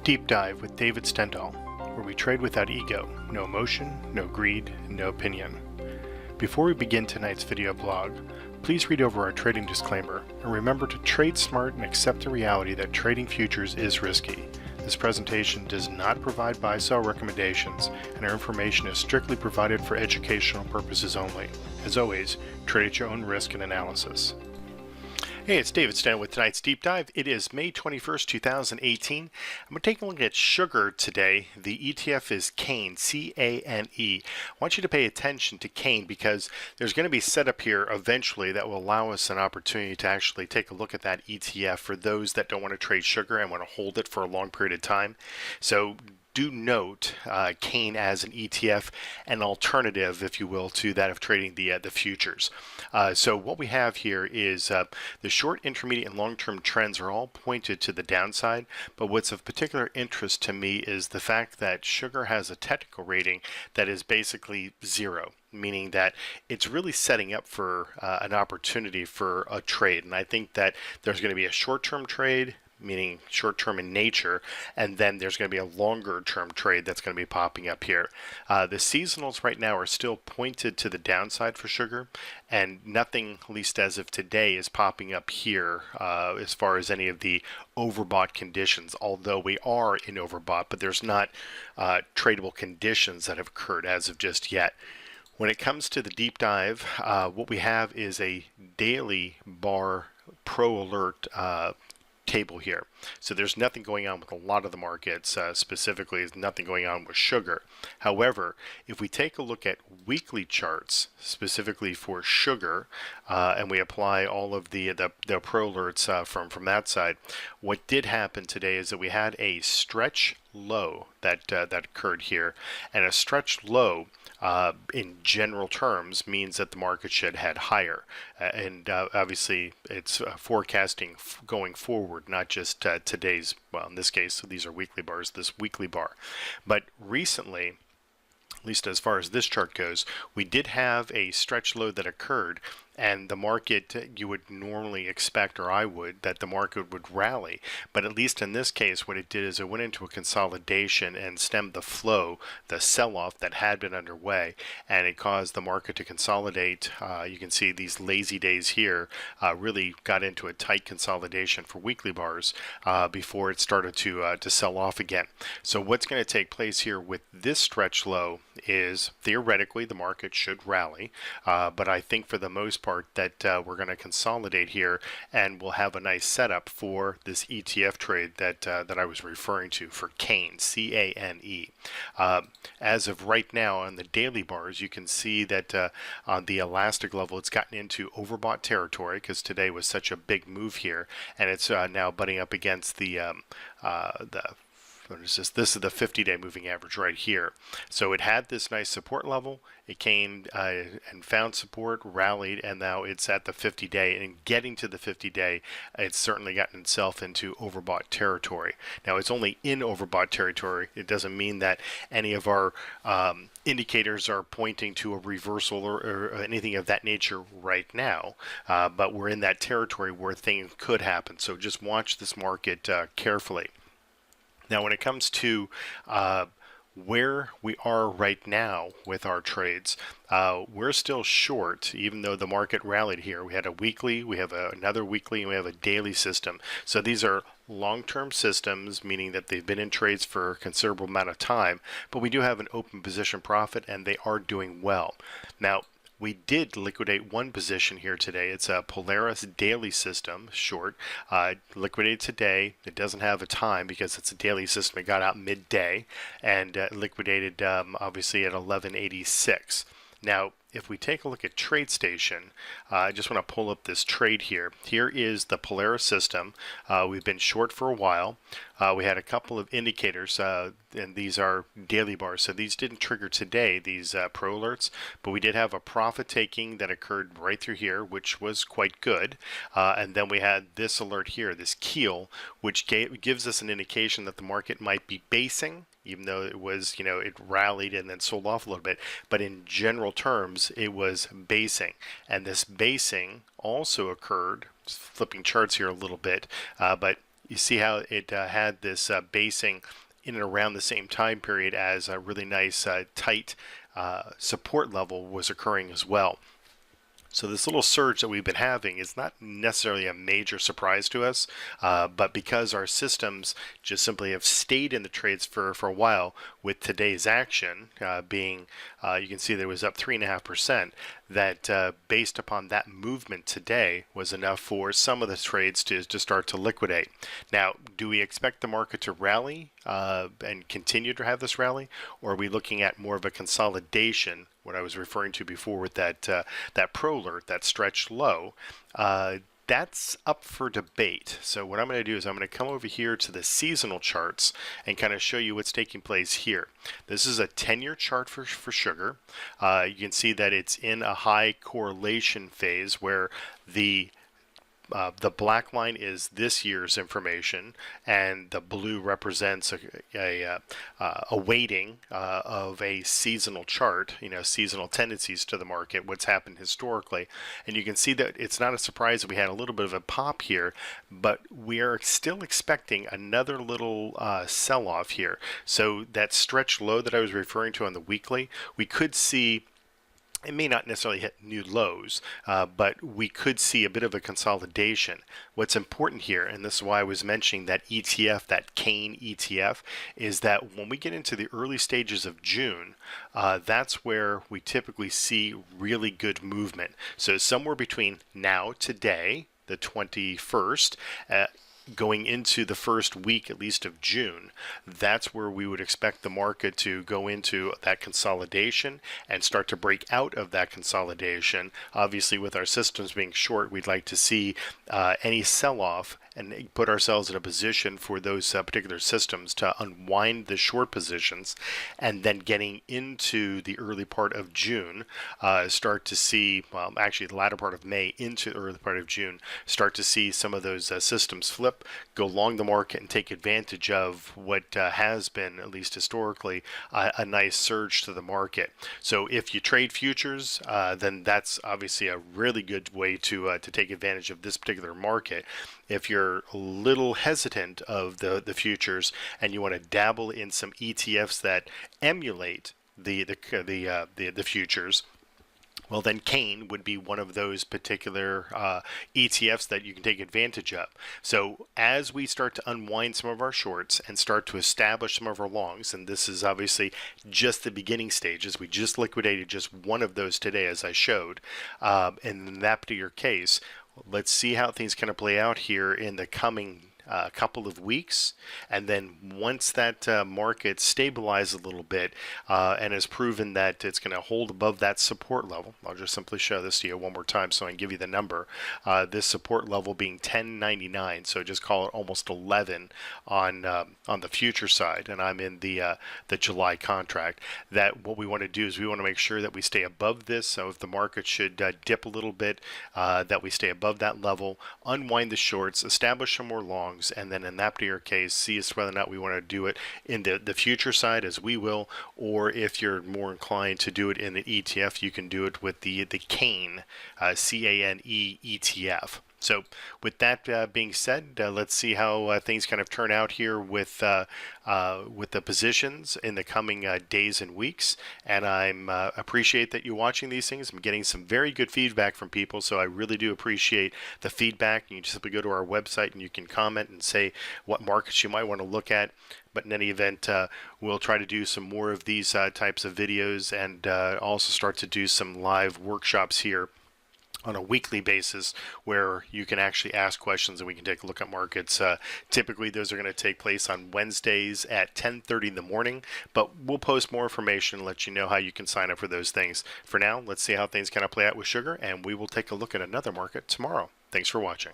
Deep Dive with David Stendhal, where we trade without ego, no emotion, no greed, and no opinion. Before we begin tonight's video blog, please read over our trading disclaimer and remember to trade smart and accept the reality that trading futures is risky. This presentation does not provide buy-sell recommendations, and our information is strictly provided for educational purposes only. As always, trade at your own risk and analysis. Hey, it's David Stendhal with tonight's Deep Dive. It is May 21st, 2018. I'm going to take a look at sugar today. The ETF is CANE, C-A-N-E. I want you to pay attention to CANE because there's going to be set up here eventually that will allow us an opportunity to actually take a look at that ETF for those that don't want to trade sugar and want to hold it for a long period of time. So do note CANE as an ETF, an alternative, if you will, to that of trading the futures. So what we have here is the short, intermediate, and long-term trends are all pointed to the downside, but what's of particular interest to me is the fact that sugar has a technical rating that is basically zero, meaning that it's really setting up for an opportunity for a trade. And I think that there's going to be a short-term trade, meaning short-term in nature, and then there's going to be a longer-term trade that's going to be popping up here. The seasonals right now are still pointed to the downside for sugar, and nothing, at least as of today, is popping up here as far as any of the overbought conditions, although we are in overbought, but there's not tradable conditions that have occurred as of just yet. When it comes to the deep dive, what we have is a daily bar pro alert table here. So there's nothing going on with a lot of the markets, specifically there's nothing going on with sugar. However, if we take a look at weekly charts specifically for sugar, and we apply all of the pro alerts from that side, what did happen today is that we had a stretch low that occurred here, and a stretch low in general terms means that the market should head higher, and obviously it's forecasting going forward, not just today's, well, in this case these are weekly bars, this weekly bar. But recently, at least as far as this chart goes, we did have a stretch low that occurred, and the market, you would normally expect, or I would, that the market would rally. But at least in this case, what it did is it went into a consolidation and stemmed the flow, the sell-off that had been underway, and it caused the market to consolidate. You can see these lazy days here really got into a tight consolidation for weekly bars before it started to sell off again. So what's going to take place here with this stretch low is theoretically the market should rally, but I think for the most part that we're going to consolidate here, and we'll have a nice setup for this ETF trade that I was referring to for CANE, C-A-N-E. As of right now on the daily bars, you can see that on the elastic level it's gotten into overbought territory because today was such a big move here, and it's now butting up against the what is this? This is the 50-day moving average right here. So it had this nice support level. It came and found support, rallied, and now it's at the 50-day. And getting to the 50-day, it's certainly gotten itself into overbought territory. Now, it's only in overbought territory. It doesn't mean that any of our indicators are pointing to a reversal or anything of that nature right now. But we're in that territory where things could happen. So just watch this market carefully. Now, when it comes to where we are right now with our trades, we're still short, even though the market rallied here. We had a weekly, we have another weekly, and we have a daily system. So these are long-term systems, meaning that they've been in trades for a considerable amount of time, but we do have an open position profit, and they are doing well. Now, we did liquidate one position here today. It's a Polaris daily system short. Liquidated today. It doesn't have a time because it's a daily system. It got out midday and liquidated obviously at 1186. Now, if we take a look at TradeStation, I just want to pull up this trade here. Here is the Polaris system. We've been short for a while. We had a couple of indicators, and these are daily bars. So these didn't trigger today, these pro alerts, but we did have a profit taking that occurred right through here, which was quite good. And then we had this alert here, this keel, which gives us an indication that the market might be basing, even though it was, it rallied and then sold off a little bit. But in general terms, it was basing. And this basing also occurred, flipping charts here a little bit, but You see how it had this basing in and around the same time period as a really nice tight support level was occurring as well. So this little surge that we've been having is not necessarily a major surprise to us, but because our systems just simply have stayed in the trades for a while, with today's action being, you can see that it was up 3.5%, that based upon that movement today was enough for some of the trades to start to liquidate. Now, do we expect the market to rally and continue to have this rally, or are we looking at more of a consolidation, what I was referring to before with that that pro alert, that stretch low? That's up for debate. So what I'm going to do is I'm going to come over here to the seasonal charts and kind of show you what's taking place here. This is a 10-year chart for sugar. You can see that it's in a high correlation phase where the black line is this year's information, and the blue represents a weighting of a seasonal chart, seasonal tendencies to the market, what's happened historically. And you can see that it's not a surprise that we had a little bit of a pop here, but we are still expecting another little sell-off here. So that stretch low that I was referring to on the weekly, we could see, it may not necessarily hit new lows, but we could see a bit of a consolidation. What's important here, and this is why I was mentioning that ETF, that CANE ETF, is that when we get into the early stages of June, that's where we typically see really good movement. So somewhere between now, today, the 21st, going into the first week at least of June, that's where we would expect the market to go into that consolidation and start to break out of that consolidation. Obviously, with our systems being short, we'd like to see any sell-off and put ourselves in a position for those particular systems to unwind the short positions, and then getting into the early part of June, start to see, well, actually the latter part of May into the early part of June, start to see some of those systems flip, go long the market and take advantage of what has been, at least historically, a nice surge to the market. So if you trade futures, then that's obviously a really good way to take advantage of this particular market. If you're a little hesitant of the futures and you want to dabble in some ETFs that emulate the futures, well, then CANE would be one of those particular ETFs that you can take advantage of. So as we start to unwind some of our shorts and start to establish some of our longs, and this is obviously just the beginning stages, we just liquidated just one of those today, as I showed, and in that particular case, let's see how things kind of play out here in the coming couple of weeks, and then once that market stabilizes a little bit and has proven that it's going to hold above that support level, I'll just simply show this to you one more time so I can give you the number. This support level being 10.99, so just call it almost 11 on the future side, and I'm in the July contract. That what we want to do is we want to make sure that we stay above this. So if the market should dip a little bit, that we stay above that level, unwind the shorts, establish some more longs, and then in that particular case, see as whether or not we want to do it in the future side, as we will, or if you're more inclined to do it in the ETF, you can do it with the CANE, C-A-N-E ETF. So with that being said, let's see how things kind of turn out here with the positions in the coming days and weeks. And I'm appreciate that you're watching these things. I'm getting some very good feedback from people, so I really do appreciate the feedback. You can just simply go to our website and you can comment and say what markets you might want to look at. But in any event, we'll try to do some more of these types of videos, and also start to do some live workshops here on a weekly basis where you can actually ask questions and we can take a look at markets. Typically those are going to take place on Wednesdays at 10:30 in the morning, but we'll post more information and let you know how you can sign up for those things. For now, let's see how things kind of play out with sugar, and we will take a look at another market tomorrow. Thanks for watching.